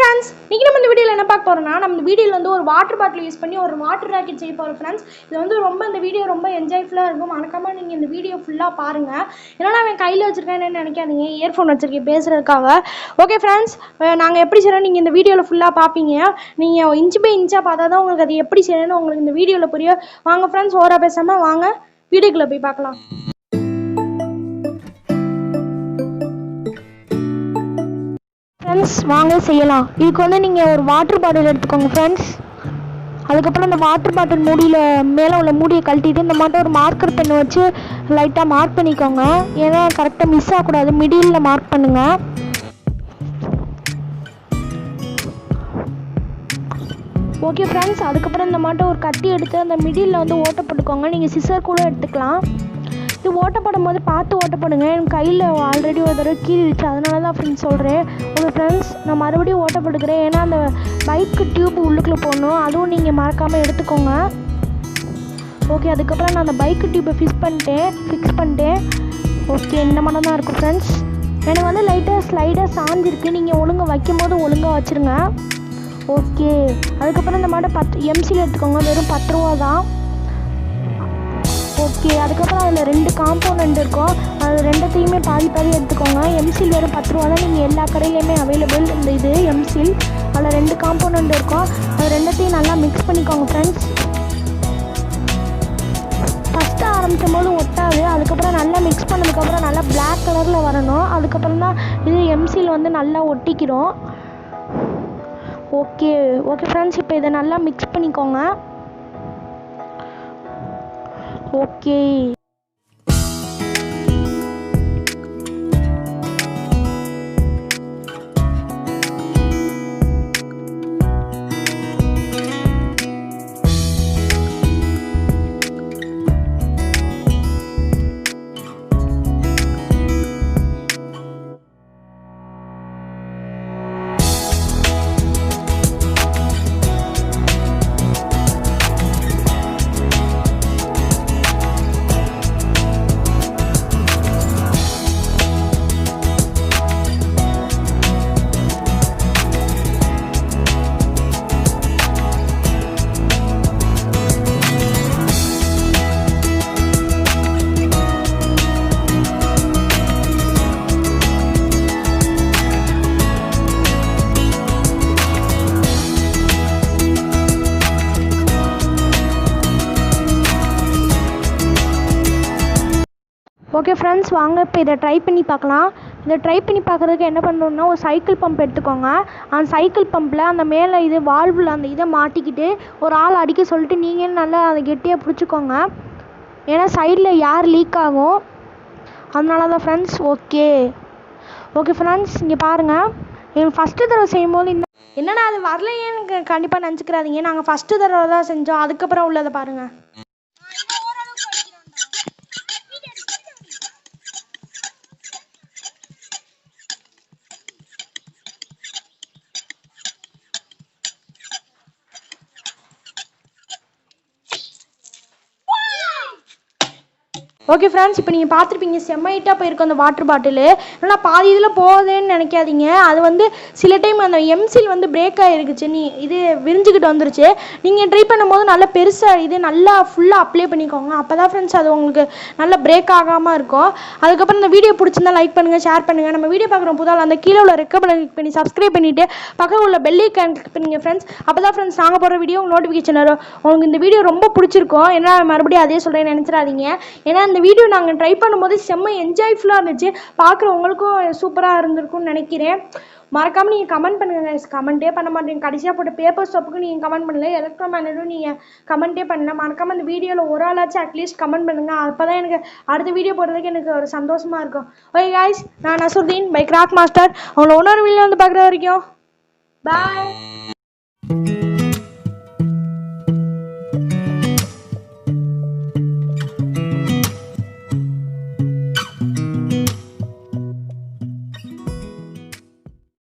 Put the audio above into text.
Friends, இன்னைக்கு நம்ம இந்த வீடியோவில் என்ன பார்க்க போகிறோம்னா, நம்ம இந்த வீடியோவில் வந்து ஒரு வாட்டர் பாட்டில் யூஸ் பண்ணி ஒரு வாட்டர் ராக்கெட் செய்ய போகிறோம் ஃப்ரெண்ட்ஸ். இது வந்து இந்த வீடியோ ரொம்ப என்ஜாய்ஃபுல்லாக இருக்கும். மறக்காம நீங்கள் இந்த வீடியோ ஃபுல்லாக பாருங்கள். ஏன்னா அவன் கையில் வச்சுருக்கேன்னு நினைக்காதீங்க, இயர்ஃபோன் வச்சுருக்கேன் பேசுகிறதுக்காக. ஓகே ஃப்ரெண்ட்ஸ், நாங்கள் எப்படி செய்கிறோம் நீங்கள் இந்த வீடியோவில் ஃபுல்லாக பார்ப்பீங்க. நீங்கள் இன்ச்சு பை இன்ச்சாக பார்த்தா தான் உங்களுக்கு அது எப்படி செய்யணும்னு உங்களுக்கு இந்த வீடியோவில் புரியும். வாங்க ஃப்ரெண்ட்ஸ், ஓரா பேசாமல் வாங்க வீடியோக்குள்ளே போய் பார்க்கலாம். ஃப்ரெண்ட்ஸ் வாங்க செய்யலாம். இதுக்கு வந்து நீங்கள் ஒரு வாட்டர் பாட்டில் எடுத்துக்கோங்க ஃப்ரெண்ட்ஸ். அதுக்கப்புறம் இந்த வாட்டர் பாட்டில் மூடியில் மேலே உள்ள மூடியை கழட்டிட்டு இந்த மாதிரி ஒரு மார்க்கர் பென் வச்சு லைட்டாக மார்க் பண்ணிக்கோங்க. ஏன்னா கரெக்டாக மிஸ் ஆகக்கூடாது, மிடில் மார்க் பண்ணுங்கள். ஓகே ஃப்ரெண்ட்ஸ், அதுக்கப்புறம் இந்த மாட்டை ஒரு கத்தி எடுத்து அந்த மிடில் வந்து ஓட்ட போட்டுக்கோங்க. நீங்கள் சிசர் கூட எடுத்துக்கலாம். இது ஓட்டப்படும் போது பார்த்து ஓட்டப்படுங்க. என் கையில் ஆல்ரெடி ஒரு தடவை கீழிடுச்சு, அதனால தான் ஃப்ரெண்ட்ஸ் சொல்கிறேன். ஓகே ஃப்ரெண்ட்ஸ், நான் மறுபடியும் ஓட்டப்படுக்கிறேன். ஏன்னா அந்த பைக்கு டியூப் உள்ளுக்குள்ளே போடணும், அதுவும் நீங்கள் மறக்காமல் எடுத்துக்கோங்க. ஓகே, அதுக்கப்புறம் நான் அந்த பைக்கு டியூப்பை ஃபிக்ஸ் பண்ணிட்டேன். ஓகே, இந்த மாதிரி தான் இருக்கும் ஃப்ரெண்ட்ஸ். எனக்கு வந்து லைட்டாக சாஞ்சிருக்கு, நீங்கள் ஒழுங்காக வைக்கும் போது ஒழுங்காக வச்சுருங்க. ஓகே, அதுக்கப்புறம் இந்த மாதிரி எம்சியில் எடுத்துக்கோங்க, வெறும் 10 ரூபா தான். ஓகே, அதுக்கப்புறம் அதில் 2 காம்போனண்ட் இருக்கும், அது ரெண்டுத்தையுமே பாதி எடுத்துக்கோங்க. எம்சில் வெறும் 10 ரூபா தான், நீங்கள் எல்லா கடையிலையுமே அவைலபிள். இந்த இது எம்சில், அதில் 2 காம்போனண்ட் இருக்கும், அது ரெண்டுத்தையும் நல்லா மிக்ஸ் பண்ணிக்கோங்க ஃப்ரெண்ட்ஸ். ஃபஸ்ட்டு ஆரம்பிக்கும் போது ஒட்டாது, அதுக்கப்புறம் நல்லா மிக்ஸ் பண்ணதுக்கப்புறம் நல்லா பிளாக் கலரில் வரணும். அதுக்கப்புறம் தான் இது எம்சில் வந்து நல்லா ஒட்டிக்கிறோம். ஓகே ஃப்ரெண்ட்ஸ், இப்போ இதை நல்லா மிக்ஸ் பண்ணிக்கோங்க. ஓகே, ஓகே ஃப்ரெண்ட்ஸ், வாங்க இப்போ இதை ட்ரை பண்ணி பார்க்கலாம். இதை ட்ரை பண்ணி பார்க்குறதுக்கு என்ன பண்ணணுன்னா, ஒரு சைக்கிள் பம்ப் எடுத்துக்கோங்க. அந்த சைக்கிள் பம்பில் அந்த மேலே இது வால்வில் அந்த இதை மாட்டிக்கிட்டு ஒரு ஆள் அடிக்க சொல்லிட்டு நீங்கள் நல்லா அதை கெட்டியாக பிடிச்சிக்கோங்க. ஏன்னா சைடில் ஏர் லீக் ஆகும், அதனால தான் ஃப்ரெண்ட்ஸ். ஓகே ஃப்ரெண்ட்ஸ், இங்கே பாருங்கள், எங்களுக்கு ஃபஸ்ட்டு தடவை செய்யும்போது என்னடா அது வரலையேன்னு கண்டிப்பாக நினச்சிக்கிறாதீங்க. நாங்கள் ஃபஸ்ட்டு தடவை தான் செஞ்சோம், அதுக்கப்புறம் உள்ளதை பாருங்கள். ஓகே ஃப்ரெண்ட்ஸ், இப்போ நீங்கள் பார்த்துருப்பீங்க, செம்மைட்டாக போயிருக்கும் அந்த வாட்டர் பாட்டிலு. ஏன்னா பாதி இதில் போகுதுன்னு நினைக்காதீங்க, அது வந்து சில டைம் அந்த எம்சில் வந்து பிரேக் ஆகிருக்குச்சு, இது விரிஞ்சுக்கிட்டு வந்துருச்சு. நீங்கள் ட்ரை பண்ணும்போது நல்லா பெருசாக இது நல்லா ஃபுல்லாக அப்ளை பண்ணிக்கோங்க, அப்போ தான் ஃப்ரெண்ட்ஸ் அது உங்களுக்கு நல்லா பிரேக் ஆகாமல் இருக்கும். அதுக்கப்புறம் இந்த வீடியோ பிடிச்சிருந்தா லைக் பண்ணுங்கள், ஷேர் பண்ணுங்கள். நம்ம வீடியோ பார்க்குற புதால் அந்த கீழே உள்ள ரெக்க பட்டன் கிளிக் பண்ணி சப்ஸ்கிரைப் பண்ணிவிட்டு பக்கம் உள்ள பெல் ஐகான் கிளிக் பண்ணுங்கள் ஃப்ரெண்ட்ஸ். அப்போ தான் ஃப்ரெண்ட்ஸ் நாங்கள் போகிற வீடியோ நோட்டிஃபிகேஷன் வரும். உங்களுக்கு இந்த வீடியோ ரொம்ப பிடிச்சிருக்கும், ஏன்னா மறுபடியும் அதே சொல்கிறேன்னு நினச்சிடாதீங்க. ஏன்னா இந்த வீடியோ நாங்கள் ட்ரை பண்ணும்போது செம்ம என்ஜாய்ஃபுல்லாக இருந்துச்சு, பார்க்குற உங்களுக்கும் சூப்பராக இருந்திருக்கும்னு நினைக்கிறேன். மறக்காமல் நீங்கள் கமெண்ட் பண்ணுங்கள். கமெண்ட்டே பண்ண மாட்டேங்க, கடைசியாக போட்ட பேப்பர் ஸ்டாப்புக்கு நீங்கள் கமெண்ட் பண்ணல, எலக்ட்ரோமேக்னட்டும் நீங்கள் கமெண்ட்டே பண்ணல. மறக்காமல் அந்த வீடியோவில் ஒரு ஆளாச்சும் அட்லீஸ்ட் கமெண்ட் பண்ணுங்கள், அப்போ தான் எனக்கு அடுத்த வீடியோ போடுறதுக்கு எனக்கு ஒரு சந்தோஷமாக இருக்கும். ஓகே காய்ஸ், நான் நசுருதீன் பை கிராக் மாஸ்டர். அவங்கள இன்னொரு வீடியோ வந்து பார்க்குற வரைக்கும் பாய்.